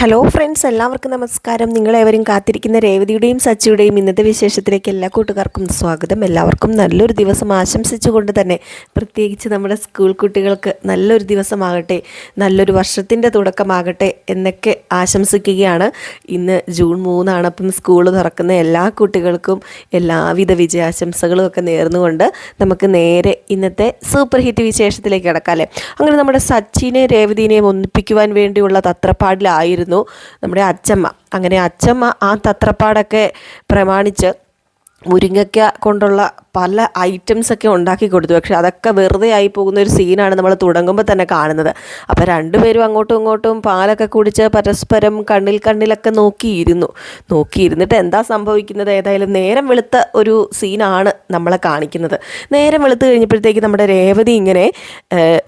Hello friends, എല്ലാവർക്കും നമസ്കാരം. നിങ്ങളേവരും കാത്തിരിക്കുന്ന രേവതിയുടെയും സച്ചിയുടെയും ഇന്നത്തെ വിശേഷത്തിലേക്ക് എല്ലാ കൂട്ടുകാർക്കും സ്വാഗതം. എല്ലാവർക്കും നല്ലൊരു ദിവസം ആശംസിച്ചുകൊണ്ട് തന്നെ, പ്രത്യേകിച്ച് നമ്മുടെ സ്കൂൾ കുട്ടികൾക്ക് നല്ലൊരു ദിവസമാകട്ടെ, നല്ലൊരു വർഷത്തിൻ്റെ തുടക്കമാകട്ടെ എന്നൊക്കെ ആശംസിക്കുകയാണ്. ഇന്ന് ജൂൺ 3 അപ്പം സ്കൂൾ തുറക്കുന്ന എല്ലാ കുട്ടികൾക്കും എല്ലാവിധ വിജയാശംസകളും ഒക്കെ നേർന്നുകൊണ്ട് നമുക്ക് നേരെ ഇന്നത്തെ സൂപ്പർ ഹിറ്റ് വിശേഷത്തിലേക്ക് കിടക്കാം അല്ലേ. അങ്ങനെ നമ്മുടെ സച്ചിനെയും രേവതിനെയും ഒന്നിപ്പിക്കുവാൻ വേണ്ടിയുള്ള തത്രപ്പാടിലായിരുന്നു നമ്മുടെ അച്ചമ്മ. അങ്ങനെ അച്ചമ്മ ആ തത്രപ്പാടൊക്കെ പ്രമാണിച്ച് മുരിങ്ങയ്ക്ക കൊണ്ടുള്ള പല ഐറ്റംസൊക്കെ ഉണ്ടാക്കി കൊടുത്തു. പക്ഷെ അതൊക്കെ വെറുതെ ആയി പോകുന്ന ഒരു സീനാണ് നമ്മൾ തുടങ്ങുമ്പോൾ തന്നെ കാണുന്നത്. അപ്പോൾ രണ്ടുപേരും അങ്ങോട്ടും ഇങ്ങോട്ടും പാലൊക്കെ കുടിച്ച് പരസ്പരം കണ്ണിലൊക്കെ നോക്കിയിരുന്നിട്ട് എന്താ സംഭവിക്കുന്നത്? ഏതായാലും നേരം വെളുത്ത ഒരു സീനാണ് നമ്മളെ കാണിക്കുന്നത്. നേരം വെളുത്ത് കഴിഞ്ഞപ്പോഴത്തേക്ക് നമ്മുടെ രേവതി ഇങ്ങനെ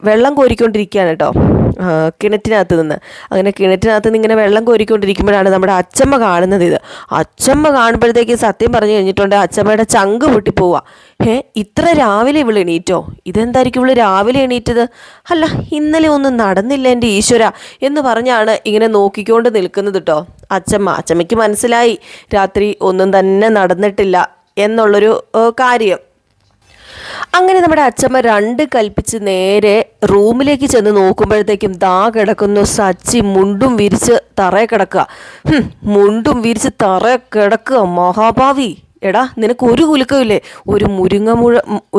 വെള്ളം കോരിക്കൊണ്ടിരിക്കുകയാണ് കേട്ടോ, കിണറ്റിനകത്ത് നിന്ന്. അങ്ങനെ കിണറ്റിനകത്ത് നിന്ന് ഇങ്ങനെ വെള്ളം കോരിക്കൊണ്ടിരിക്കുമ്പോഴാണ് നമ്മുടെ അച്ചമ്മ കാണുന്നത്. അച്ചമ്മ കാണുമ്പോഴത്തേക്ക് സത്യം പറഞ്ഞു കഴിഞ്ഞിട്ടുണ്ട്, അച്ചമ്മയുടെ ചങ്ക് പൊട്ടിപ്പോവുക. ഇത്ര രാവിലെ ഇവള് എണീറ്റോ? ഇതെന്തായിരിക്കും ഇവള് രാവിലെ എണീറ്റത്? അല്ല, ഇന്നലെ ഒന്നും നടന്നില്ല എൻ്റെ ഈശ്വര എന്ന് പറഞ്ഞാണ് ഇങ്ങനെ നോക്കിക്കൊണ്ട് നിൽക്കുന്നത് കേട്ടോ അച്ചമ്മയ്ക്ക് മനസ്സിലായി രാത്രി ഒന്നും തന്നെ നടന്നിട്ടില്ല എന്നുള്ളൊരു കാര്യം. അങ്ങനെ നമ്മുടെ അച്ചമ്മ രണ്ട് കൽപ്പിച്ച് നേരെ റൂമിലേക്ക് ചെന്ന് നോക്കുമ്പോഴത്തേക്കും ദാ കിടക്കുന്നു സച്ചി മുണ്ടും വിരിച്ച് തറയെ കിടക്കുക. മഹാഭാവി, എടാ നിനക്ക് ഒരു കുലുക്കമില്ലേ?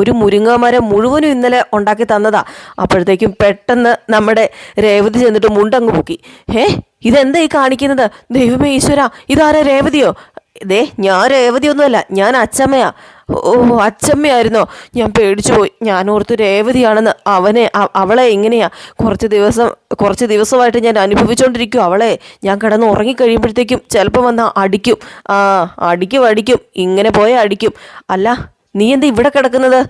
ഒരു മുരിങ്ങമരം മുഴുവനും ഇന്നലെ ഉണ്ടാക്കി തന്നതാ. അപ്പോഴത്തേക്കും പെട്ടെന്ന് നമ്മുടെ രേവതി ചെന്നിട്ട് മുണ്ടങ്ങ് പൊക്കി. ഇതെന്താ ഈ കാണിക്കുന്നത്? ദൈവമേ ഈശ്വര, ഇതാരാ? രേവതിയോ? ഞാൻ രേവതിയൊന്നുമല്ല, ഞാൻ അച്ചമ്മയാ. ഓ, അച്ചമ്മയായിരുന്നോ? ഞാൻ പേടിച്ചു പോയി. ഞാൻ ഓർത്തു രേവതിയാണെന്ന്. അവളെ ഇങ്ങനെയാ കുറച്ച് ദിവസമായിട്ട് ഞാൻ അനുഭവിച്ചുകൊണ്ടിരിക്കും അവളെ. ഞാൻ കിടന്ന് ഉറങ്ങിക്കഴിയുമ്പോഴത്തേക്കും ചിലപ്പോൾ വന്നാൽ അടിക്കും. അടിക്കും ഇങ്ങനെ പോയാൽ അടിക്കും. അല്ല, നീ എന്താ ഇവിടെ കിടക്കുന്നത്?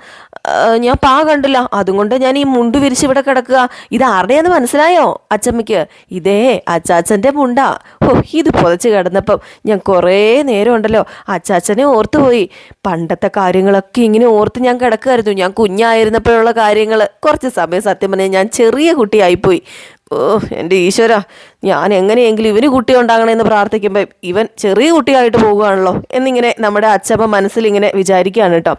ഞാൻ കണ്ടില്ല, അതുകൊണ്ട് ഞാൻ ഈ മുണ്ട് വിരിച്ച് ഇവിടെ കിടക്കുക. ഇത് ആരുടെയാന്ന് മനസ്സിലായോ അച്ചമ്മയ്ക്ക്? ഇതേ അച്ചാച്ചൻ്റെ മുണ്ടാ. ഇത് പുതച്ച് കിടന്നപ്പം ഞാൻ കുറേ നേരം ഉണ്ടല്ലോ അച്ചാച്ചനെ ഓർത്തുപോയി. പണ്ടത്തെ കാര്യങ്ങളൊക്കെ ഇങ്ങനെ ഓർത്ത് ഞാൻ കിടക്കുമായിരുന്നു. ഞാൻ കുഞ്ഞായിരുന്നപ്പോഴുള്ള കാര്യങ്ങൾ. കുറച്ച് സമയം സത്യം പറഞ്ഞാൽ ഞാൻ ചെറിയ കുട്ടിയായിപ്പോയി. എൻ്റെ ഈശ്വര, ഞാൻ എങ്ങനെയെങ്കിലും ഇവന് കുട്ടി ഉണ്ടാകണമെന്ന് പ്രാർത്ഥിക്കുമ്പോൾ ഇവൻ ചെറിയ കുട്ടിയായിട്ട് പോകുകയാണല്ലോ എന്നിങ്ങനെ നമ്മുടെ അച്ചമ്മ മനസ്സിലിങ്ങനെ വിചാരിക്കുകയാണ് കേട്ടോ.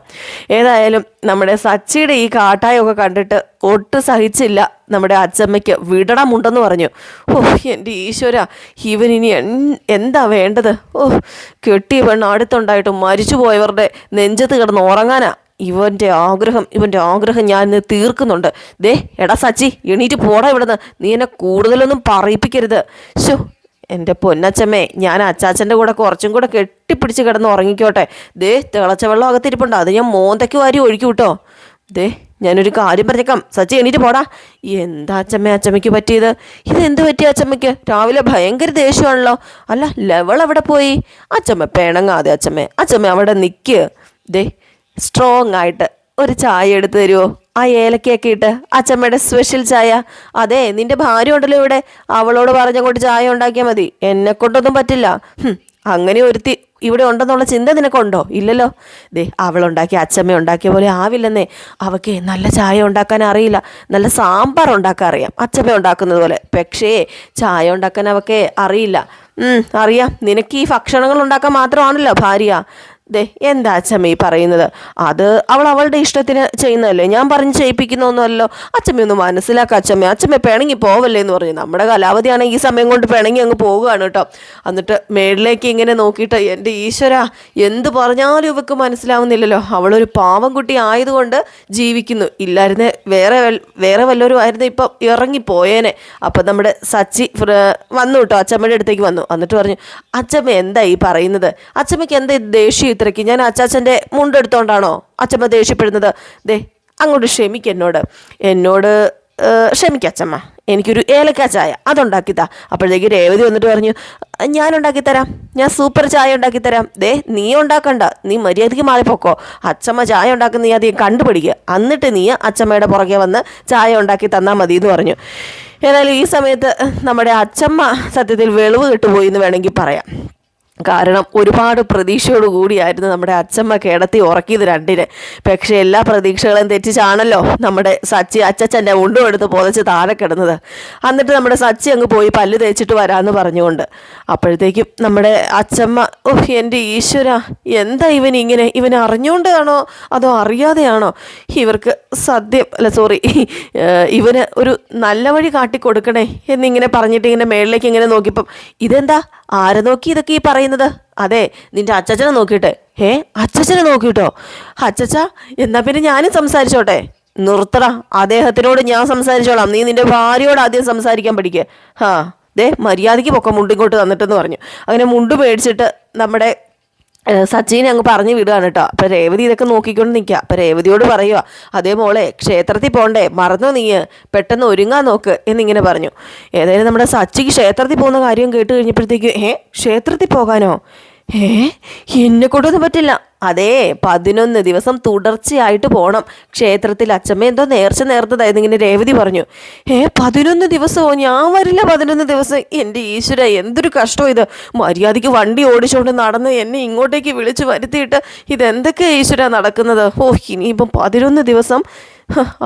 ഏതായാലും നമ്മുടെ സച്ചിയുടെ ഈ കാട്ടായൊക്കെ കണ്ടിട്ട് ഒട്ടും സഹിച്ചില്ല നമ്മുടെ അച്ചമ്മയ്ക്ക്. വിടണമുണ്ടെന്ന് പറഞ്ഞു. എൻ്റെ ഈശ്വര, ഇവനിനി എന്താ വേണ്ടത്? കെട്ടിയ പെണ്ണ് അടുത്തുണ്ടായിട്ടും മരിച്ചു പോയവരുടെ നെഞ്ചത്ത് കിടന്ന് ഉറങ്ങാനാ ഇവൻ്റെ ആഗ്രഹം ഞാൻ ഇന്ന് തീർക്കുന്നുണ്ട്. എടാ സച്ചി, എണീറ്റ് പോടാ ഇവിടുന്ന്. നീ എന്നെ കൂടുതലൊന്നും പറയിപ്പിക്കരുത്. എൻ്റെ പൊന്നച്ചമ്മേ, ഞാൻ അച്ചാച്ചൻ്റെ കൂടെ കുറച്ചും കൂടെ കെട്ടിപ്പിടിച്ച് കിടന്ന് ഉറങ്ങിക്കോട്ടെ. തിളച്ച വെള്ളം അകത്തിരിപ്പുണ്ട്, അത് ഞാൻ മോന്തയ്ക്ക് വാരി ഒഴുക്കി വിട്ടോ. ഞാനൊരു കാര്യം പറഞ്ഞേക്കാം, സച്ചി എണീറ്റ് പോടാ. എന്താ അച്ചമ്മയ്ക്ക് പറ്റിയത്? ഇതെന്ത് പറ്റിയ അച്ചമ്മയ്ക്ക്? രാവിലെ ഭയങ്കര ദേഷ്യമാണല്ലോ. അല്ല, ലെവൾ എവിടെ പോയി? അച്ചമ്മ പിണങ്ങാതെ അച്ചമ്മ അവിടെ നിൽക്ക്. സ്ട്രോങ് ആയിട്ട് ഒരു ചായ എടുത്ത് തരുമോ? ആ ഏലക്കയൊക്കെ ഇട്ട്, അച്ചമ്മയുടെ സ്പെഷ്യൽ ചായ. അതെ, നിന്റെ ഭാര്യ ഉണ്ടല്ലോ ഇവിടെ, അവളോട് പറഞ്ഞങ്ങോട്ട് ചായ ഉണ്ടാക്കിയാൽ മതി. എന്നെ കൊണ്ടൊന്നും പറ്റില്ല. അങ്ങനെ ഒരുത്തി ഇവിടെ ഉണ്ടെന്നുള്ള ചിന്ത നിനക്കുണ്ടോ? ഇല്ലല്ലോ. അവളുണ്ടാക്കിയ അച്ചമ്മ ഉണ്ടാക്കിയ പോലെ ആവില്ലെന്നേ. അവൾക്ക് നല്ല ചായ ഉണ്ടാക്കാൻ അറിയില്ല, നല്ല സാമ്പാർ ഉണ്ടാക്കാൻ അറിയാം അച്ചമ്മ ഉണ്ടാക്കുന്നത് പോലെ. പക്ഷേ ചായ ഉണ്ടാക്കാൻ അവൾക്ക് അറിയില്ല. അറിയാം, നിനക്ക് ഈ ഭക്ഷണങ്ങൾ ഉണ്ടാക്കാൻ മാത്രമാണല്ലോ ഭാര്യ. എന്താ അച്ചമ്മ ഈ പറയുന്നത്? അത് അവളുടെ ഇഷ്ടത്തിന് ചെയ്യുന്നതല്ലേ, ഞാൻ പറഞ്ഞ് ചെയ്യിപ്പിക്കുന്നൊന്നുമല്ലോ. അച്ചമ്മയൊന്ന് മനസ്സിലാക്കുക അച്ചമ്മ പിണങ്ങി പോവല്ലേ എന്ന് പറഞ്ഞു. നമ്മുടെ കലാവധിയാണെങ്കിൽ ഈ സമയം കൊണ്ട് പിണങ്ങി അങ്ങ് പോവുകയാണ് കേട്ടോ. എന്നിട്ട് മേളിലേക്ക് ഇങ്ങനെ നോക്കിയിട്ട്, എൻ്റെ ഈശ്വര, എന്ത് പറഞ്ഞാലും ഇവക്ക് മനസ്സിലാവുന്നില്ലല്ലോ. അവളൊരു പാവം കുട്ടി ആയതുകൊണ്ട് ജീവിക്കുന്നു. ഇല്ലായിരുന്നേ വേറെ വല്ലവരും ആയിരുന്നു ഇപ്പം ഇറങ്ങിപ്പോയേനെ. അപ്പം നമ്മുടെ സച്ചി വന്നു കേട്ടോ, അച്ചമ്മയുടെ അടുത്തേക്ക് വന്നു. എന്നിട്ട് പറഞ്ഞു, അച്ചമ്മ എന്താ ഈ പറയുന്നത്? അച്ചമ്മയ്ക്ക് എന്താ ദേഷ്യം ഇത്രയ്ക്ക്? ഞാൻ അച്ചാച്ചൻ്റെ മുണ്ടെടുത്തോണ്ടാണോ അച്ചമ്മ ദേഷ്യപ്പെടുന്നത്? അങ്ങോട്ട് ക്ഷമിക്ക് എന്നോട് ക്ഷമിക്ക അച്ചമ്മ. എനിക്കൊരു ഏലക്ക ചായ അതുണ്ടാക്കിത്താ. അപ്പോഴത്തേക്ക് രേവതി വന്നിട്ട് പറഞ്ഞു, ഞാൻ ഉണ്ടാക്കിത്തരാം, ഞാൻ സൂപ്പർ ചായ ഉണ്ടാക്കിത്തരാം. നീ ഉണ്ടാക്കണ്ട, നീ മര്യാദയ്ക്ക് മാറിപ്പോക്കോ. അച്ചമ്മ ചായ ഉണ്ടാക്കുന്ന നീ അധികം കണ്ടുപിടിക്കുക, എന്നിട്ട് നീ അച്ചമ്മയുടെ പുറകെ വന്ന് ചായ ഉണ്ടാക്കി തന്നാൽ മതി എന്ന് പറഞ്ഞു. ഏതായാലും ഈ സമയത്ത് നമ്മുടെ അച്ചമ്മ സത്യത്തിൽ വെളിവ് കിട്ടുപോയി എന്ന് വേണമെങ്കിൽ പറയാം. കാരണം ഒരുപാട് പ്രതീക്ഷയോട് കൂടിയായിരുന്നു നമ്മുടെ അച്ഛമ്മ കിടത്തി ഉറക്കിയത് രണ്ടിനെ. പക്ഷേ എല്ലാ പ്രതീക്ഷകളും തെറ്റിച്ചാണല്ലോ നമ്മുടെ സച്ചി അച്ചച്ചൻ്റെ മുണ്ടും എടുത്ത് പുതച്ച് താഴെ കിടന്നത്. എന്നിട്ട് നമ്മുടെ സച്ചി അങ്ങ് പോയി പല്ല് തേച്ചിട്ട് വരാമെന്ന് പറഞ്ഞുകൊണ്ട് അപ്പോഴത്തേക്കും നമ്മുടെ അച്ഛമ്മ, ഓഹ് എൻ്റെ ഈശ്വര, എന്താ ഇവനിങ്ങനെ, ഇവൻ അറിഞ്ഞുകൊണ്ടാണോ അതോ അറിയാതെയാണോ ഇവർക്ക് ഇവന് ഒരു നല്ല വഴി കാട്ടിക്കൊടുക്കണേ എന്നിങ്ങനെ പറഞ്ഞിട്ട് ഇങ്ങനെ മേളിലേക്ക് ഇങ്ങനെ നോക്കിയപ്പം ഇതെന്താ, ആരെ നോക്കി ഇതൊക്കെ ഈ പറയുന്നത്? അതെ, നിന്റെ അച്ചച്ചനെ നോക്കിയിട്ട്. അച്ചച്ചനെ നോക്കിയിട്ടോ? അച്ചച്ച, എന്നാ പിന്നെ ഞാനും സംസാരിച്ചോട്ടെ? നിർത്തടാ, അദ്ദേഹത്തിനോട് ഞാൻ സംസാരിച്ചോളാം, നീ നിന്റെ ഭാര്യയോട് ആദ്യം സംസാരിക്കാൻ പഠിക്കുക. മര്യാദയ്ക്ക് പൊക്കം മുണ്ടിങ്ങോട്ട് തന്നിട്ടെന്ന് പറഞ്ഞു. അങ്ങനെ മുണ്ട് മേടിച്ചിട്ട് നമ്മുടെ സച്ചിനെ അങ്ങ് പറഞ്ഞു വിടുകയാണ് കേട്ടോ. അപ്പം രേവതി ഇതൊക്കെ നോക്കിക്കൊണ്ട് നിൽക്കുക. അപ്പം രേവതിയോട് പറയുക, അതേ മോളെ, ക്ഷേത്രത്തിൽ പോകണ്ടേ, മറന്നോ നീ, പെട്ടെന്ന് ഒരുങ്ങാൻ നോക്ക് എന്നിങ്ങനെ പറഞ്ഞു. ഏതായാലും നമ്മുടെ സച്ചിക്ക് ക്ഷേത്രത്തിൽ പോകുന്ന കാര്യം കേട്ട് കഴിഞ്ഞപ്പോഴത്തേക്ക് ക്ഷേത്രത്തിൽ പോകാനോ? എന്നെ കൊണ്ടൊന്നും പറ്റില്ല. അതേ, 11 ദിവസം തുടർച്ചയായിട്ട് പോകണം ക്ഷേത്രത്തിൽ. അച്ഛമ്മ എന്തോ നേർച്ചതായിരുന്നു ഇങ്ങനെ രേവതി പറഞ്ഞു. 11 ദിവസമോ? ഞാൻ വരില്ല 11 ദിവസം. എൻ്റെ ഈശ്വര, എന്തൊരു കഷ്ടം ഇത്. മര്യാദയ്ക്ക് വണ്ടി ഓടിച്ചുകൊണ്ട് നടന്ന് എന്നെ ഇങ്ങോട്ടേക്ക് വിളിച്ചു വരുത്തിയിട്ട് ഇതെന്തൊക്കെ ഈശ്വര നടക്കുന്നത്? ഇനിയിപ്പം 11 ദിവസം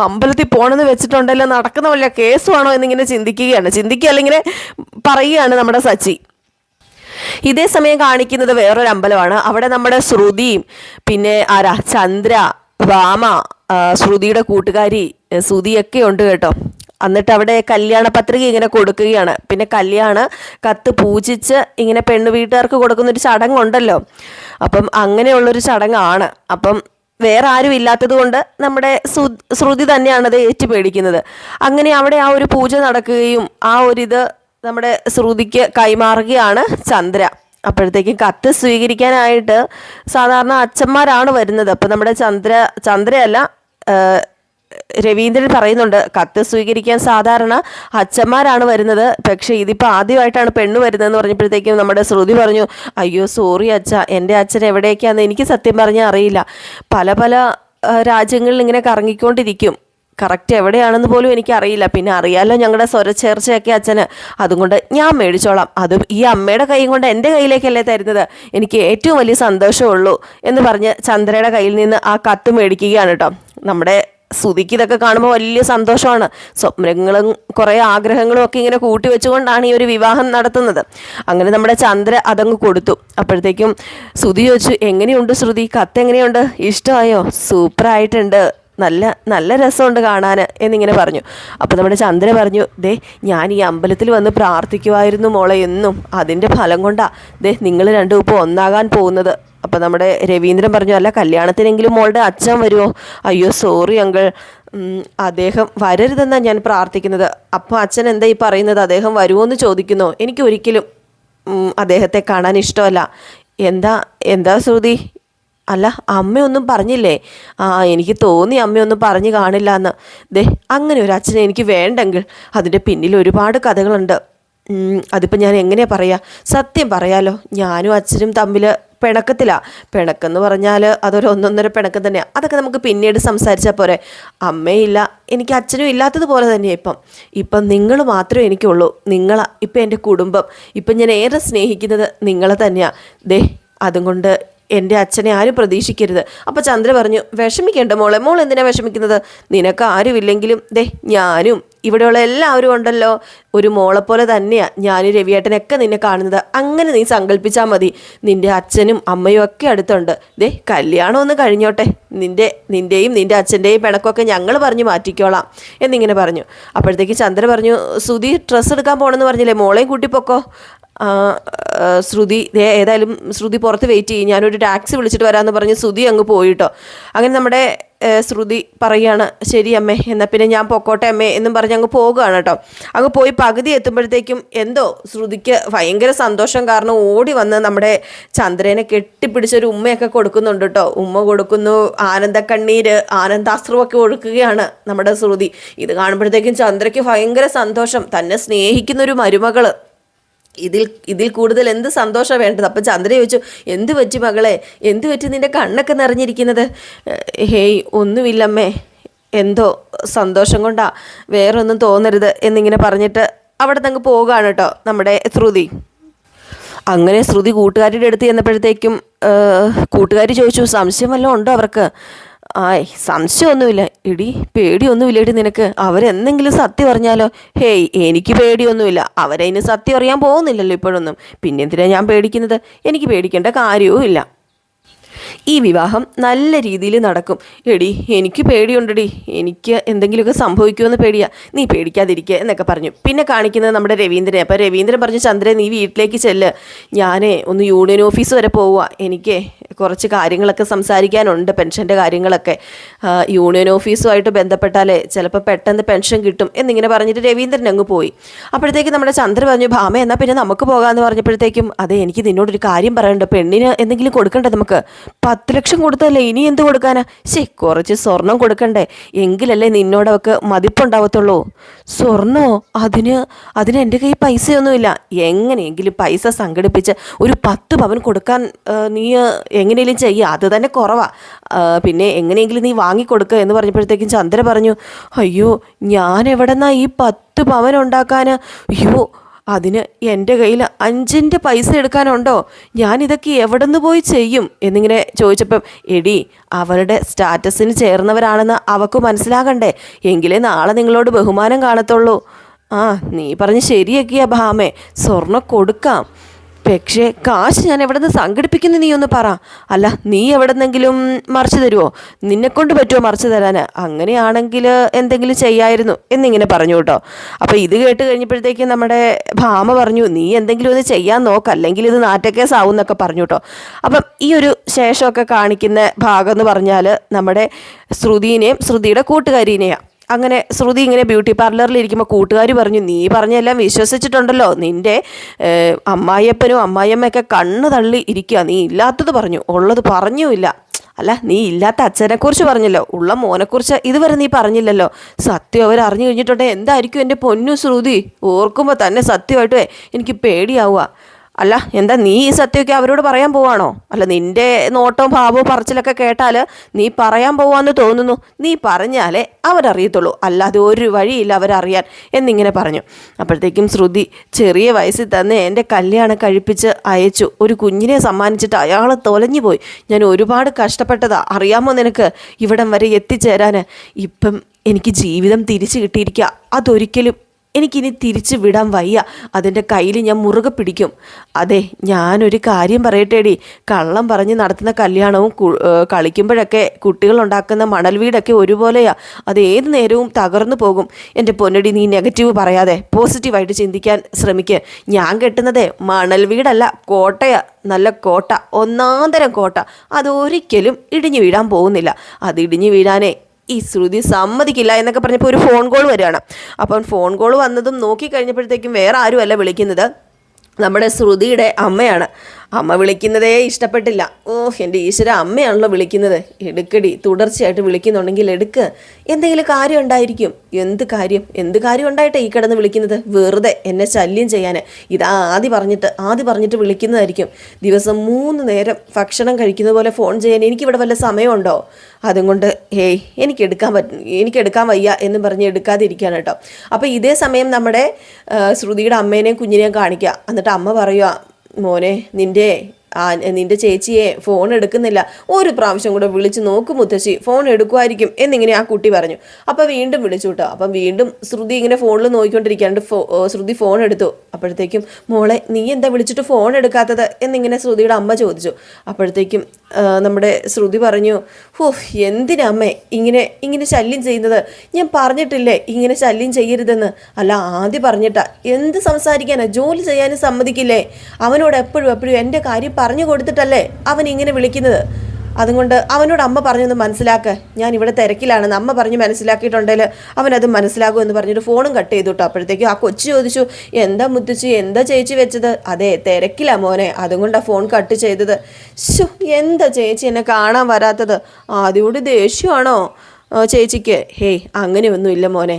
അമ്പലത്തിൽ പോകണമെന്ന് വെച്ചിട്ടുണ്ടല്ലോ, നടക്കുന്ന വല്ല കേസുവാണോ എന്നിങ്ങനെ ചിന്തിക്കുകയല്ല ഇങ്ങനെ പറയുകയാണ് നമ്മുടെ സച്ചി. ഇതേ സമയം കാണിക്കുന്നത് വേറൊരു അമ്പലമാണ്. അവിടെ നമ്മുടെ ശ്രുതിയും പിന്നെ ചന്ദ്ര, വാമ, ശ്രുതിയുടെ കൂട്ടുകാരി സുധിയൊക്കെ ഉണ്ട് കേട്ടോ. എന്നിട്ട് അവിടെ കല്യാണ പത്രിക ഇങ്ങനെ കൊടുക്കുകയാണ്. പിന്നെ കല്യാണ കത്ത് പൂജിച്ച് ഇങ്ങനെ പെണ്ണു വീട്ടുകാർക്ക് കൊടുക്കുന്നൊരു ചടങ്ങുണ്ടല്ലോ. അപ്പം അങ്ങനെയുള്ളൊരു ചടങ്ങാണ്. അപ്പം വേറെ ആരും ഇല്ലാത്തത് കൊണ്ട് നമ്മുടെ ശ്രുതി തന്നെയാണത് ഏറ്റുപേടിക്കുന്നത്. അങ്ങനെ അവിടെ ആ ഒരു പൂജ നടക്കുകയും ആ ഒരിത് നമ്മുടെ ശ്രുതിക്ക് കൈമാറുകയാണ് ചന്ദ്ര. അപ്പോഴത്തേക്കും കത്ത് സ്വീകരിക്കാനായിട്ട് സാധാരണ അച്ഛന്മാരാണ് വരുന്നത്. അപ്പം നമ്മുടെ ചന്ദ്രയല്ല, രവീന്ദ്രൻ പറയുന്നുണ്ട്, കത്ത് സ്വീകരിക്കാൻ സാധാരണ അച്ഛന്മാരാണ് വരുന്നത്, പക്ഷേ ഇതിപ്പോൾ ആദ്യമായിട്ടാണ് പെണ്ണ് വരുന്നതെന്ന് പറഞ്ഞപ്പോഴത്തേക്കും നമ്മുടെ ശ്രുതി പറഞ്ഞു, അയ്യോ സോറി അച്ഛ, എൻ്റെ അച്ഛൻ എവിടേക്കാന്ന് എനിക്ക് സത്യം പറഞ്ഞാൽ അറിയില്ല. പല രാജ്യങ്ങളിൽ ഇങ്ങനെ കറങ്ങിക്കൊണ്ടിരിക്കും, കറക്റ്റ് എവിടെയാണെന്ന് പോലും എനിക്കറിയില്ല. പിന്നെ അറിയാമല്ലോ ഞങ്ങളുടെ സ്വരച്ചേർച്ചയൊക്കെ അച്ഛന്, അതുകൊണ്ട് ഞാൻ മേടിച്ചോളാം. അതും ഈ അമ്മയുടെ കൈ കൊണ്ട് എൻ്റെ കയ്യിലേക്കല്ലേ തരുന്നത്, എനിക്ക് ഏറ്റവും വലിയ സന്തോഷമുള്ളൂ എന്ന് പറഞ്ഞ് ചന്ദ്രയുടെ കയ്യിൽ നിന്ന് ആ കത്ത് മേടിക്കുകയാണ് കേട്ടോ. നമ്മുടെ സുധിക്ക് ഇതൊക്കെ കാണുമ്പോൾ വലിയ സന്തോഷമാണ്. സ്വപ്നങ്ങളും കുറേ ആഗ്രഹങ്ങളും ഒക്കെ ഇങ്ങനെ കൂട്ടി വെച്ചുകൊണ്ടാണ് ഈ ഒരു വിവാഹം നടത്തുന്നത്. അങ്ങനെ നമ്മുടെ ചന്ദ്ര അതങ്ങ് കൊടുത്തു. അപ്പോഴത്തേക്കും സുധി ചോദിച്ചു, എങ്ങനെയുണ്ട് ശ്രുതി, കത്ത് എങ്ങനെയുണ്ട്, ഇഷ്ടമായോ? സൂപ്പറായിട്ടുണ്ട്, നല്ല രസമുണ്ട് കാണാൻ എന്നിങ്ങനെ പറഞ്ഞു. അപ്പോൾ നമ്മുടെ ചന്ദ്ര പറഞ്ഞു, ഞാൻ ഈ അമ്പലത്തിൽ വന്ന് പ്രാർത്ഥിക്കുമായിരുന്നു മോളെ എന്നും, അതിൻ്റെ ഫലം കൊണ്ടാ നിങ്ങൾ രണ്ടും ഇപ്പോൾ ഒന്നാകാൻ പോകുന്നത്. അപ്പോൾ നമ്മുടെ രവീന്ദ്രൻ പറഞ്ഞു, അല്ല കല്യാണത്തിനെങ്കിലും മോളുടെ അച്ഛൻ വരുമോ? അയ്യോ സോറി അങ്കിൾ, അദ്ദേഹം വരരുതെന്നാണ് ഞാൻ പ്രാർത്ഥിക്കുന്നത്. അപ്പോൾ അച്ഛൻ എന്താ ഈ പറയുന്നത്, അദ്ദേഹം വരുമോ എന്ന് ചോദിക്കുന്നു. എനിക്ക് ഒരിക്കലും അദ്ദേഹത്തെ കാണാൻ ഇഷ്ടമല്ല. എന്താ ശ്രുതി, അല്ല അമ്മയൊന്നും പറഞ്ഞില്ലേ? എനിക്ക് തോന്നി അമ്മയൊന്നും പറഞ്ഞു കാണില്ല എന്ന്. അങ്ങനെ ഒരു അച്ഛനെ എനിക്ക് വേണ്ടെങ്കിൽ അതിൻ്റെ പിന്നിൽ ഒരുപാട് കഥകളുണ്ട്. അതിപ്പോൾ ഞാൻ എങ്ങനെയാ പറയുക? സത്യം പറയാലോ, ഞാനും അച്ഛനും തമ്മിൽ പിണക്കെന്ന് പറഞ്ഞാൽ അതൊരു 1.5 പിണക്കം തന്നെയാണ്. അതൊക്കെ നമുക്ക് പിന്നീട് സംസാരിച്ചാൽ പോരെ. അമ്മയില്ല, എനിക്ക് അച്ഛനും ഇല്ലാത്തതുപോലെ തന്നെയാണ് ഇപ്പം നിങ്ങൾ മാത്രമേ എനിക്കുള്ളൂ. ഇപ്പം എൻ്റെ കുടുംബം, ഇപ്പം ഞാൻ ഏറെ സ്നേഹിക്കുന്നത് നിങ്ങളെ തന്നെയാണ്. അതുകൊണ്ട് എൻ്റെ അച്ഛനെ ആരും പ്രതീക്ഷിക്കരുത്. അപ്പോൾ ചന്ദ്ര പറഞ്ഞു, വിഷമിക്കേണ്ട മോളെ, മോൾ എന്തിനാ വിഷമിക്കുന്നത്? നിനക്ക് ആരുമില്ലെങ്കിലും ഞാനും ഇവിടെയുള്ള എല്ലാവരും ഉണ്ടല്ലോ. ഒരു മോളെപ്പോലെ തന്നെയാണ് ഞാനും രവിയേട്ടനൊക്കെ നിന്നെ കാണുന്നത്. അങ്ങനെ നീ സങ്കല്പിച്ചാൽ മതി. നിൻ്റെ അച്ഛനും അമ്മയും ഒക്കെ അടുത്തുണ്ട്. കല്യാണം ഒന്ന് കഴിഞ്ഞോട്ടെ, നിൻ്റെയും നിൻ്റെ അച്ഛൻ്റെയും പിണക്കൊക്കെ ഞങ്ങൾ പറഞ്ഞു മാറ്റിക്കോളാം എന്നിങ്ങനെ പറഞ്ഞു. അപ്പോഴത്തേക്ക് ചന്ദ്ര പറഞ്ഞു, സുധി ഡ്രസ്സ് എടുക്കാൻ പോകണമെന്ന് പറഞ്ഞില്ലേ, മോളെയും കൂട്ടിപ്പോക്കോ. ഏതായാലും ശ്രുതി പുറത്ത് വെയിറ്റ് ചെയ്യും, ഞാനൊരു ടാക്സി വിളിച്ചിട്ട് വരാമെന്ന് പറഞ്ഞ് ശ്രുതി അങ്ങ് പോയിട്ടോ. അങ്ങനെ നമ്മുടെ ശ്രുതി പറയുകയാണ്, ശരി അമ്മേ, എന്നാൽ പിന്നെ ഞാൻ പൊക്കോട്ടെ അമ്മേ എന്നും പറഞ്ഞ് അങ്ങ് പോകുകയാണ് കേട്ടോ. അങ്ങ് പോയി പകുതി എത്തുമ്പോഴത്തേക്കും എന്തോ ശ്രുതിക്ക് ഭയങ്കര സന്തോഷം. കാരണം ഓടി വന്ന് നമ്മുടെ ചന്ദ്രനെ കെട്ടിപ്പിടിച്ചൊരു ഉമ്മയൊക്കെ കൊടുക്കുന്നുണ്ട് കേട്ടോ. ഉമ്മ കൊടുക്കുന്നു, ആനന്ദക്കണ്ണീര്, ആനന്ദാശ്രുവൊക്കെ ഒഴുക്കുകയാണ് നമ്മുടെ ശ്രുതി. ഇത് കാണുമ്പോഴത്തേക്കും ചന്ദ്രയ്ക്ക് ഭയങ്കര സന്തോഷം. തന്നെ സ്നേഹിക്കുന്നൊരു മരുമകള്, ഇതിൽ കൂടുതൽ എന്ത് സന്തോഷമാണ് വേണ്ടത്? അപ്പം ചന്ദ്ര ചോദിച്ചു, എന്ത് പറ്റി മകളെ, എന്ത് പറ്റി നിൻ്റെ കണ്ണൊക്കെ നിറഞ്ഞിരിക്കുന്നത്? ഒന്നുമില്ലമ്മേ, എന്തോ സന്തോഷം കൊണ്ടാ, വേറെ ഒന്നും തോന്നരുത് എന്നിങ്ങനെ പറഞ്ഞിട്ട് അവിടെ നിന്ന് പോവുകയാണ് കേട്ടോ നമ്മുടെ ശ്രുതി. അങ്ങനെ ശ്രുതി കൂട്ടുകാരുടെ അടുത്ത് ചെന്നപ്പോഴത്തേക്കും കൂട്ടുകാർ ചോദിച്ചു, സംശയം വല്ലതും ഉണ്ടോ അവർക്ക്? ആയ് സംശയമൊന്നുമില്ല. എടി പേടിയൊന്നുമില്ല എടി നിനക്ക്? അവരെന്തെങ്കിലും സത്യം അറിഞ്ഞാലോ? ഹേയ് എനിക്ക് പേടിയൊന്നുമില്ല. അവരതിന് സത്യം അറിയാൻ പോകുന്നില്ലല്ലോ ഇപ്പോഴൊന്നും. പിന്നെ എന്തിനാണ് ഞാൻ പേടിക്കുന്നത്? എനിക്ക് പേടിക്കേണ്ട കാര്യവും ഇല്ല. ഈ വിവാഹം നല്ല രീതിയിൽ നടക്കും. എടി എനിക്ക് പേടിയുണ്ടെടി, എനിക്ക് എന്തെങ്കിലുമൊക്കെ സംഭവിക്കുമെന്ന് പേടിയാ. നീ പേടിക്കാതിരിക്കുക എന്നൊക്കെ പറഞ്ഞു. പിന്നെ കാണിക്കുന്നത് നമ്മുടെ രവീന്ദ്രനെ. അപ്പോൾ രവീന്ദ്രൻ പറഞ്ഞു, ചന്ദ്രൻ നീ വീട്ടിലേക്ക് ചെല്ല്, ഞാനേ ഒന്ന് യൂണിയൻ ഓഫീസ് വരെ പോവുക, എനിക്ക് കുറച്ച് കാര്യങ്ങളൊക്കെ സംസാരിക്കാനുണ്ട്, പെൻഷൻ്റെ കാര്യങ്ങളൊക്കെ. യൂണിയൻ ഓഫീസുമായിട്ട് ബന്ധപ്പെട്ടാലേ ചിലപ്പോൾ പെട്ടെന്ന് പെൻഷൻ കിട്ടും എന്നിങ്ങനെ പറഞ്ഞിട്ട് രവീന്ദ്രൻ അങ്ങ് പോയി. അപ്പോഴത്തേക്കും നമ്മുടെ ചന്ദ്ര പറഞ്ഞു, ഭാമ എന്നാൽ പിന്നെ നമുക്ക് പോകാമെന്ന് പറഞ്ഞപ്പോഴത്തേക്കും, അതെ എനിക്ക് നിന്നോടൊരു കാര്യം പറയാനുണ്ട്. പെണ്ണിന് എന്തെങ്കിലും കൊടുക്കണ്ടേ നമുക്ക്? 10 ലക്ഷം കൊടുത്തല്ലേ, ഇനി എന്ത് കൊടുക്കാനാ? കുറച്ച് സ്വർണം കൊടുക്കണ്ടേ, എങ്കിലല്ലേ നിന്നോടവർക്ക് മതിപ്പുണ്ടാവത്തുള്ളൂ. സ്വർണോ? അതിന് എൻ്റെ കയ്യിൽ പൈസയൊന്നുമില്ല. എങ്ങനെയെങ്കിലും പൈസ സംഘടിപ്പിച്ച് ഒരു 10 പവൻ കൊടുക്കാൻ നീ എങ്ങനെയെങ്കിലും ചെയ്യുക, അത് തന്നെ കുറവാ. പിന്നെ എങ്ങനെയെങ്കിലും നീ വാങ്ങിക്കൊടുക്കുക എന്ന് പറഞ്ഞപ്പോഴത്തേക്കും ചന്ദ്ര പറഞ്ഞു, അയ്യോ ഞാൻ എവിടെന്നാ ഈ 10 പവൻ ഉണ്ടാക്കാൻ? അയ്യോ അതിന് എൻ്റെ കയ്യിൽ 5 പൈസ എടുക്കാനുണ്ടോ? ഞാനിതൊക്കെ എവിടെ നിന്ന് പോയി ചെയ്യും എന്നിങ്ങനെ ചോദിച്ചപ്പം, എടി അവരുടെ സ്റ്റാറ്റസിന് ചേർന്നവരാണെന്ന് അവൾക്ക് മനസ്സിലാകണ്ടേ, എങ്കിലേ നാളെ നിങ്ങളോട് ബഹുമാനം കാണത്തുള്ളൂ. നീ പറഞ്ഞ് ശരിയൊക്കെയാ ഭാമേ, സ്വർണ്ണം കൊടുക്കാം. പക്ഷേ കാശ് ഞാൻ എവിടെ നിന്ന് സംഘടിപ്പിക്കുന്നു നീ ഒന്ന് പറ. അല്ല നീ എവിടെ നിന്നെങ്കിലും മറിച്ച് തരുമോ? നിന്നെക്കൊണ്ട് പറ്റുമോ മറിച്ച് തരാൻ? അങ്ങനെയാണെങ്കിൽ എന്തെങ്കിലും ചെയ്യായിരുന്നു എന്നിങ്ങനെ പറഞ്ഞു കേട്ടോ. അപ്പോൾ ഇത് കേട്ട് കഴിഞ്ഞപ്പോഴത്തേക്കും നമ്മുടെ ഭാമ പറഞ്ഞു, നീ എന്തെങ്കിലും ഒന്ന് ചെയ്യാൻ നോക്ക്, അല്ലെങ്കിൽ ഇത് നാറ്റക്കേസാവും എന്നൊക്കെ പറഞ്ഞു കേട്ടോ. അപ്പം ഈ ഒരു ശേഷമൊക്കെ കാണിക്കുന്ന ഭാഗം എന്ന് പറഞ്ഞാൽ നമ്മുടെ ശ്രുതിനെയും ശ്രുതിയുടെ കൂട്ടുകാരിനെയാണ്. അങ്ങനെ ശ്രുതി ഇങ്ങനെ ബ്യൂട്ടി പാർലറിൽ ഇരിക്കുമ്പോൾ കൂട്ടുകാർ പറഞ്ഞു, നീ പറഞ്ഞെല്ലാം വിശ്വസിച്ചിട്ടുണ്ടല്ലോ, നിൻ്റെ അമ്മായിയപ്പനും അമ്മായിയമ്മയൊക്കെ കണ്ണ് തള്ളി ഇരിക്കുക, നീ ഇല്ലാത്തത് പറഞ്ഞു, ഉള്ളത് പറഞ്ഞുമില്ല. അല്ല നീ ഇല്ലാത്ത അച്ഛനെക്കുറിച്ച് പറഞ്ഞല്ലോ, ഉള്ള മോനെക്കുറിച്ച് ഇതുവരെ നീ പറഞ്ഞില്ലല്ലോ. സത്യം അവർ അറിഞ്ഞു കഴിഞ്ഞിട്ടുണ്ടെങ്കിൽ എന്തായിരിക്കും എൻ്റെ പൊന്നു ശ്രുതി? ഓർക്കുമ്പോൾ തന്നെ സത്യമായിട്ടേ എനിക്ക് പേടിയാവുക. അല്ല എന്താ നീ ഈ സത്യമൊക്കെ അവരോട് പറയാൻ പോവാണോ? അല്ല നിൻ്റെ നോട്ടവും ഭാവവും പറച്ചിലൊക്കെ കേട്ടാൽ നീ പറയാൻ പോവാന്ന് തോന്നുന്നു. നീ പറഞ്ഞാലേ അവരറിയത്തുള്ളൂ, അല്ലാതെ ഒരു വഴിയില്ല അവരറിയാൻ എന്നിങ്ങനെ പറഞ്ഞു. അപ്പോഴത്തേക്കും ശ്രുതി, ചെറിയ വയസ്സിൽ തന്നെ എൻ്റെ കല്യാണം കഴിപ്പിച്ച് അയച്ചു, ഒരു കുഞ്ഞിനെ സമ്മാനിച്ചിട്ട് അയാൾ തൊലഞ്ഞു പോയി. ഞാൻ ഒരുപാട് കഷ്ടപ്പെട്ടതാ, അറിയാമോ നിനക്ക്, ഇവിടം വരെ എത്തിച്ചേരാൻ. ഇപ്പം എനിക്ക് ജീവിതം തിരിച്ചു കിട്ടിയിരിക്കുക, അതൊരിക്കലും എനിക്കിനി തിരിച്ചു വിടാൻ വയ്യ. അതിൻ്റെ കയ്യിൽ ഞാൻ മുറുകെ പിടിക്കും. അതെ ഞാനൊരു കാര്യം പറയട്ടേടി, കള്ളം പറഞ്ഞ് നടത്തുന്ന കല്യാണവും കളിക്കുമ്പോഴൊക്കെ കുട്ടികളുണ്ടാക്കുന്ന മണൽ വീടൊക്കെ ഒരുപോലെയാണ്, അത് ഏത് നേരവും തകർന്നു പോകും. എൻ്റെ പൊന്നടി നീ നെഗറ്റീവ് പറയാതെ പോസിറ്റീവായിട്ട് ചിന്തിക്കാൻ ശ്രമിക്കുക. ഞാൻ കെട്ടുന്നതേ മണൽ വീടല്ല, കോട്ടയാ, നല്ല കോട്ട, ഒന്നാന്തരം കോട്ട. അതൊരിക്കലും ഇടിഞ്ഞു വീഴാൻ പോകുന്നില്ല. അത് ഇടിഞ്ഞു വീഴാനേ ഈ ശ്രുതി സമ്മതിക്കില്ല എന്നൊക്കെ പറഞ്ഞപ്പോൾ ഒരു ഫോൺ കോൾ വരികയാണ്. അപ്പം ഫോൺ കോൾ വന്നതും നോക്കിക്കഴിഞ്ഞപ്പോഴത്തേക്കും വേറെ ആരുമല്ല വിളിക്കുന്നത്, നമ്മുടെ ശ്രുതിയുടെ അമ്മയാണ്. അമ്മ വിളിക്കുന്നതേ ഇഷ്ടപ്പെട്ടില്ല. എൻ്റെ ഈശ്വര, അമ്മയാണല്ലോ വിളിക്കുന്നത്, എടുക്കടി, തുടർച്ചയായിട്ട് വിളിക്കുന്നുണ്ടെങ്കിൽ എടുക്ക്, എന്തെങ്കിലും കാര്യം ഉണ്ടായിരിക്കും. എന്ത് കാര്യം ഉണ്ടായിട്ടേ ഈ കിടന്ന് വിളിക്കുന്നത്? വെറുതെ എന്നെ ശല്യം ചെയ്യാൻ. ഇത് ആദ്യം പറഞ്ഞിട്ട് വിളിക്കുന്നതായിരിക്കും. ദിവസം 3 നേരം ഭക്ഷണം കഴിക്കുന്ന പോലെ ഫോൺ ചെയ്യാൻ എനിക്കിവിടെ വല്ല സമയമുണ്ടോ? അതുകൊണ്ട് എനിക്കെടുക്കാൻ വയ്യ എന്ന് പറഞ്ഞ് എടുക്കാതിരിക്കുകയാണ് കേട്ടോ. അപ്പോൾ ഇതേ സമയം നമ്മുടെ ശ്രുതിയുടെ അമ്മേനെയും കുഞ്ഞിനെയും കാണിക്കുക. എന്നിട്ട് അമ്മ പറയുക, മോനെ നിൻ്റെ ചേച്ചിയെ ഫോൺ എടുക്കുന്നില്ല, ഒരു പ്രാവശ്യം കൂടെ വിളിച്ച് നോക്ക് മുത്തശ്ശി, ഫോൺ എടുക്കുമായിരിക്കും എന്നിങ്ങനെ ആ കുട്ടി പറഞ്ഞു. അപ്പോൾ വീണ്ടും വിളിച്ചു കേട്ടോ. അപ്പം വീണ്ടും ശ്രുതി ഇങ്ങനെ ഫോണിൽ നോക്കിക്കൊണ്ടിരിക്കാണ്ട് ശ്രുതി ഫോൺ എടുത്തു. അപ്പോഴത്തേക്കും, മോളെ നീ എന്താ വിളിച്ചിട്ട് ഫോൺ എടുക്കാത്തത് എന്നിങ്ങനെ ശ്രുതിയുടെ അമ്മ ചോദിച്ചു. അപ്പോഴത്തേക്കും നമ്മുടെ ശ്രുതി പറഞ്ഞു, എന്തിനമ്മേ ഇങ്ങനെ ശല്യം ചെയ്യുന്നത്? ഞാൻ പറഞ്ഞിട്ടില്ലേ ഇങ്ങനെ ശല്യം ചെയ്യരുതെന്ന്? അല്ല ആദ്യം പറഞ്ഞിട്ടാ, എന്ത് സംസാരിക്കാനാ? ജോലി ചെയ്യാനും സമ്മതിക്കില്ലേ? അവനോട് എപ്പോഴും എൻ്റെ കാര്യം പറഞ്ഞു കൊടുത്തിട്ടല്ലേ അവൻ ഇങ്ങനെ വിളിക്കുന്നത്? അതുകൊണ്ട് അവനോട് അമ്മ പറഞ്ഞൊന്ന് മനസ്സിലാക്കുക, ഞാൻ ഇവിടെ തിരക്കിലാണെന്ന് അമ്മ പറഞ്ഞ് മനസ്സിലാക്കിയിട്ടുണ്ടെങ്കിൽ അവനത് മനസ്സിലാകും എന്ന് പറഞ്ഞിട്ട് ഫോണും കട്ട് ചെയ്തു കേട്ടോ. അപ്പോഴത്തേക്കും ആ കൊച്ചു ചോദിച്ചു, എന്താ മുത്തശ്ശി, എന്താ ചേച്ചി വെച്ചത്? അതെ തിരക്കിലാ മോനെ, അതുകൊണ്ടാണ് ഫോൺ കട്ട് ചെയ്തത്. എന്താ ചേച്ചി എന്നെ കാണാൻ വരാത്തത്? ആദ്യോട് ദേഷ്യമാണോ ചേച്ചിക്ക്? ഹേയ് അങ്ങനെയൊന്നുമില്ല മോനെ,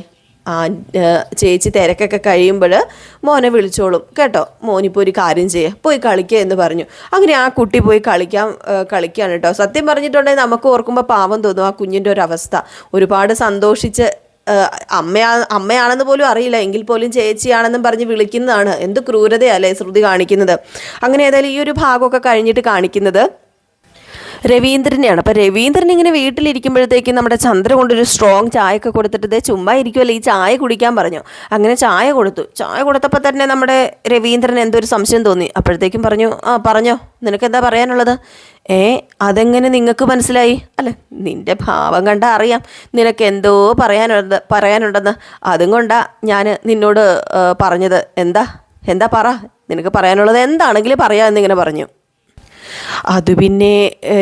ചേച്ചി തിരക്കൊക്കെ കഴിയുമ്പോൾ മോനെ വിളിച്ചോളും കേട്ടോ. മോനിപ്പോൾ ഒരു കാര്യം ചെയ്യുക, പോയി കളിക്കുക എന്ന് പറഞ്ഞു. അങ്ങനെ ആ കുട്ടി പോയി കളിക്കുകയാണ് കേട്ടോ. സത്യം പറഞ്ഞിട്ടുണ്ടെങ്കിൽ നമുക്ക് ഓർക്കുമ്പോൾ പാവം തോന്നും ആ കുഞ്ഞിൻ്റെ ഒരു അവസ്ഥ. ഒരുപാട് സന്തോഷിച്ച് അമ്മയാണെന്ന് പോലും അറിയില്ല, എങ്കിൽ പോലും ചേച്ചിയാണെന്നും പറഞ്ഞ് വിളിക്കുന്നതാണ്. എന്ത് ക്രൂരതയല്ലേ ശ്രുതി കാണിക്കുന്നത്. അങ്ങനെ ഏതായാലും ഈ ഒരു ഭാഗമൊക്കെ കഴിഞ്ഞിട്ട് കാണിക്കുന്നത് രവീന്ദ്രനെയാണ്. അപ്പോൾ രവീന്ദ്രൻ ഇങ്ങനെ വീട്ടിലിരിക്കുമ്പോഴത്തേക്കും നമ്മുടെ ചന്ദ്ര കൊണ്ടൊരു സ്ട്രോങ് ചായ ഒക്കെ കൊടുത്തിട്ട് ഇതേ ചുമ്മാ ഇരിക്കുമല്ലോ, ഈ ചായ കുടിക്കാൻ പറഞ്ഞു. അങ്ങനെ ചായ കൊടുത്തു. ചായ കൊടുത്തപ്പോൾ തന്നെ നമ്മുടെ രവീന്ദ്രൻ എന്തോ ഒരു സംശയം തോന്നി. അപ്പോഴത്തേക്കും പറഞ്ഞു, പറഞ്ഞോ, നിനക്ക് എന്താ പറയാനുള്ളത്? അതെങ്ങനെ നിങ്ങൾക്ക് മനസ്സിലായി? അല്ല, നിന്റെ ഭാവം കണ്ടാൽ അറിയാം നിനക്ക് എന്തോ പറയാനുണ്ടെന്ന്. അതും കൊണ്ടാ ഞാൻ നിന്നോട് പറഞ്ഞത്. എന്താ പറ, നിനക്ക് പറയാനുള്ളത് എന്താണെങ്കിലും പറയാമെന്നിങ്ങനെ പറഞ്ഞു. അത് പിന്നെ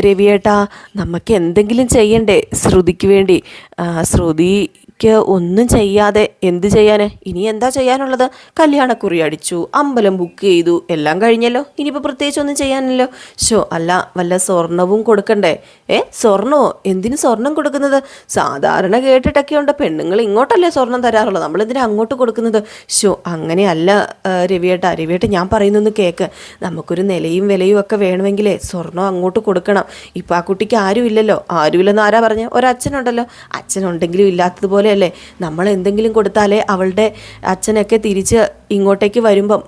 രവിയേട്ടാ, നമുക്ക് എന്തെങ്കിലും ചെയ്യണ്ടേ ശ്രുതിക്ക് വേണ്ടി? ശ്രുതിക്ക് ഒന്നും ചെയ്യാതെ എന്ത് ചെയ്യാന്? ഇനി എന്താ ചെയ്യാനുള്ളത്? കല്യാണക്കുറി അടിച്ചു, അമ്പലം ബുക്ക് ചെയ്തു, എല്ലാം കഴിഞ്ഞല്ലോ. ഇനിയിപ്പോൾ പ്രത്യേകിച്ച് ഒന്നും ചെയ്യാനില്ലല്ലോ. അല്ല, വല്ല സ്വർണവും കൊടുക്കണ്ടേ? സ്വർണമോ? എന്തിനു സ്വർണം കൊടുക്കുന്നത്? സാധാരണ കേട്ടിട്ടൊക്കെ ഉണ്ട്, പെണ്ണുങ്ങൾ ഇങ്ങോട്ടല്ലേ സ്വർണം തരാറുള്ളത്, നമ്മളെന്തിനാ അങ്ങോട്ട് കൊടുക്കുന്നത്? അങ്ങനെയല്ല രവിയേട്ടാ, ഞാൻ പറയുന്നൊന്ന് കേൾക്ക്. നമുക്കൊരു നിലയും വിലയും ഒക്കെ വേണമെങ്കിലേ സ്വർണം അങ്ങോട്ട് കൊടുക്കണം. ഇപ്പം ആ കുട്ടിക്ക് ആരുമില്ലല്ലോ. ആരുമില്ലെന്ന് ആരാ പറഞ്ഞ? ഒരച്ഛനുണ്ടല്ലോ. അച്ഛനുണ്ടെങ്കിലും ഇല്ലാത്തതുപോലെ അല്ലേ നമ്മൾ എന്തെങ്കിലും കൊടുത്താലേ അവളുടെ അച്ഛനൊക്കെ തിരിച്ച് ഇങ്ങോട്ടേക്ക് വരുമ്പം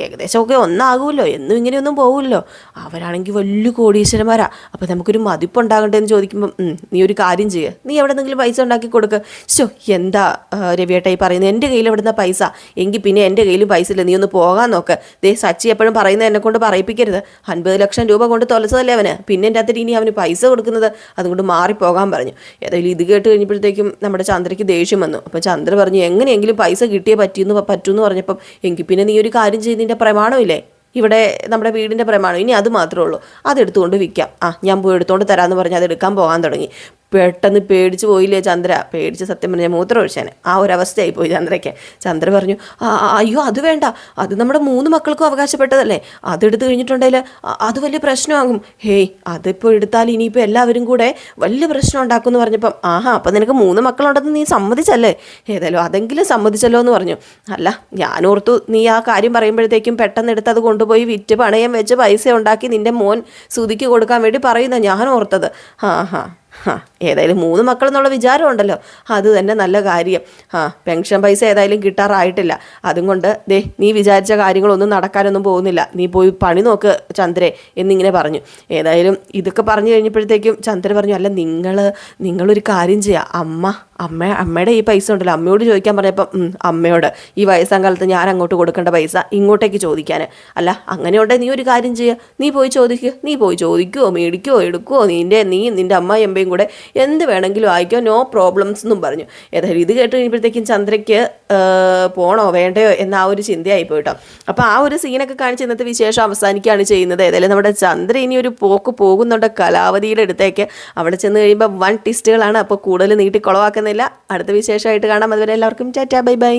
ഏകദേശമൊക്കെ ഒന്നാകുമല്ലോ, എന്നും ഇങ്ങനെയൊന്നും പോകുമല്ലോ. അവരാണെങ്കിൽ വലിയ കോടീശ്വരന്മാരാ. അപ്പോൾ നമുക്കൊരു മതിപ്പുണ്ടാകട്ടെ എന്ന് ചോദിക്കുമ്പം നീ ഒരു കാര്യം ചെയ്യുക, നീ എവിടെ നിന്നെങ്കിലും പൈസ ഉണ്ടാക്കി കൊടുക്കുക. എന്താ രവിയേട്ടാ ഈ പറയുന്നത്? എൻ്റെ കയ്യിൽ എവിടുന്ന പൈസ? എങ്കിൽ പിന്നെ എൻ്റെ കയ്യിലും പൈസ ഇല്ല, നീ ഒന്ന് പോകാൻ നോക്ക്. സച്ചി എപ്പോഴും പറയുന്നത് എന്നെ കൊണ്ട് പറയിപ്പിക്കരുത്. 50 ലക്ഷം രൂപ കൊണ്ട് തൊലച്ചതല്ലേ അവന്, പിന്നെ എൻ്റെ അകത്ത് ഇനി അവന് പൈസ കൊടുക്കുന്നത്, അതുകൊണ്ട് മാറിപ്പോകാൻ പറഞ്ഞു. ഏതായാലും ഇത് കേട്ട് കഴിഞ്ഞപ്പോഴത്തേക്കും നമ്മുടെ ചന്ദ്രയ്ക്ക് ദേഷ്യം വന്നു. അപ്പോൾ ചന്ദ്ര പറഞ്ഞു, എങ്ങനെയെങ്കിലും പൈസ കിട്ടിയേ പറ്റൂന്ന് പറഞ്ഞപ്പം, എങ്കിൽ പിന്നെ നീ ഒരു കാര്യം ചെയ്തതിൻ്റെ പ്രമാണമില്ലേ, ഇവിടെ നമ്മുടെ വീടിൻ്റെ പ്രമാണം, ഇനി അത് മാത്രമേ ഉള്ളൂ, അതെടുത്തുകൊണ്ട് വിൽക്കാം. ഞാൻ പോയി എടുത്തുകൊണ്ട് തരാമെന്ന് പറഞ്ഞ് അതെടുക്കാൻ പോകാൻ തുടങ്ങി. പെട്ടെന്ന് പേടിച്ച് പോയില്ലേ ചന്ദ്ര? പേടിച്ച് സത്യം പറഞ്ഞാൽ മൂത്രം ഒഴിച്ചാൻ ആ ഒരവസ്ഥയായി പോയി ചന്ദ്രയ്ക്ക്. ചന്ദ്ര പറഞ്ഞു, അയ്യോ അത് വേണ്ട, അത് നമ്മുടെ 3 മക്കൾക്കും അവകാശപ്പെട്ടതല്ലേ, അതെടുത്ത് കഴിഞ്ഞിട്ടുണ്ടെങ്കിൽ അത് വലിയ പ്രശ്നമാകും. അതിപ്പോൾ എടുത്താൽ ഇനിയിപ്പോൾ എല്ലാവരും കൂടെ വലിയ പ്രശ്നം ഉണ്ടാക്കും എന്ന് പറഞ്ഞപ്പം, അപ്പം നിനക്ക് 3 മക്കളുണ്ടെന്ന് നീ സമ്മതിച്ചല്ലേ? ഏതായാലും അതെങ്കിലും സമ്മതിച്ചല്ലോ എന്ന് പറഞ്ഞു. അല്ല, ഞാനോർത്തു നീ ആ കാര്യം പറയുമ്പോഴത്തേക്കും പെട്ടെന്ന് എടുത്ത് അത് കൊണ്ടുപോയി വിറ്റ് പണയം വെച്ച് പൈസ ഉണ്ടാക്കി നിൻ്റെ മോൻ സുധിക്ക് കൊടുക്കാൻ വേണ്ടി പറയുന്ന ഞാൻ ഓർത്തത്. ഏതായാലും 3 മക്കൾ എന്നുള്ള വിചാരം ഉണ്ടല്ലോ, അത് തന്നെ നല്ല കാര്യം. പെൻഷൻ പൈസ ഏതായാലും കിട്ടാറായിട്ടില്ല, അതും കൊണ്ട് നീ വിചാരിച്ച കാര്യങ്ങളൊന്നും നടക്കാനൊന്നും പോകുന്നില്ല, നീ പോയി പണി നോക്ക് ചന്ദ്രേ എന്നിങ്ങനെ പറഞ്ഞു. ഏതായാലും ഇതൊക്കെ പറഞ്ഞു കഴിഞ്ഞപ്പോഴത്തേക്കും ചന്ദ്ര പറഞ്ഞു, അല്ല നിങ്ങളൊരു കാര്യം ചെയ്യുക, അമ്മയുടെ ഈ പൈസ ഉണ്ടല്ലോ, അമ്മയോട് ചോദിക്കാൻ പറഞ്ഞപ്പം അമ്മയോട് ഈ വയസ്സാം കാലത്ത് ഞാൻ അങ്ങോട്ട് കൊടുക്കേണ്ട പൈസ ഇങ്ങോട്ടേക്ക് ചോദിക്കാൻ. അല്ല അങ്ങനെയുണ്ടെങ്കിൽ നീ ഒരു കാര്യം ചെയ്യുക, നീ പോയി ചോദിക്കുവോ മേടിക്കുവോ എടുക്കുവോ, നിൻ്റെ അമ്മയും കൂടെ എന്ത് വേണമെങ്കിലും ആയിക്കോ, നോ പ്രോബ്ലംസ് എന്നും പറഞ്ഞു. ഏതായാലും ഇത് കേട്ട് കഴിയുമ്പോഴത്തേക്കും ചന്ദ്രയ്ക്ക് പോണോ വേണ്ടയോ എന്ന ആ ഒരു ചിന്തയായി പോയിട്ടോ. അപ്പോൾ ആ ഒരു സീനൊക്കെ കാണിച്ച് ഇന്നത്തെ വിശേഷം അവസാനിക്കുകയാണ് ചെയ്യുന്നത്. ഏതായാലും നമ്മുടെ ചന്ദ്ര ഇനി ഒരു പോക്ക് പോകുന്നുണ്ട് കലാവതിയുടെ അടുത്തേക്ക്. അവിടെ ചെന്ന് കഴിയുമ്പോൾ 1 ട്വിസ്റ്റുകളാണ്. അപ്പോൾ കൂടുതൽ നീട്ടി കുളവാക്കുന്നില്ല. അടുത്ത വിശേഷമായിട്ട് കാണാം. അതുവരെ എല്ലാവർക്കും ടാറ്റാ, ബൈ ബൈ.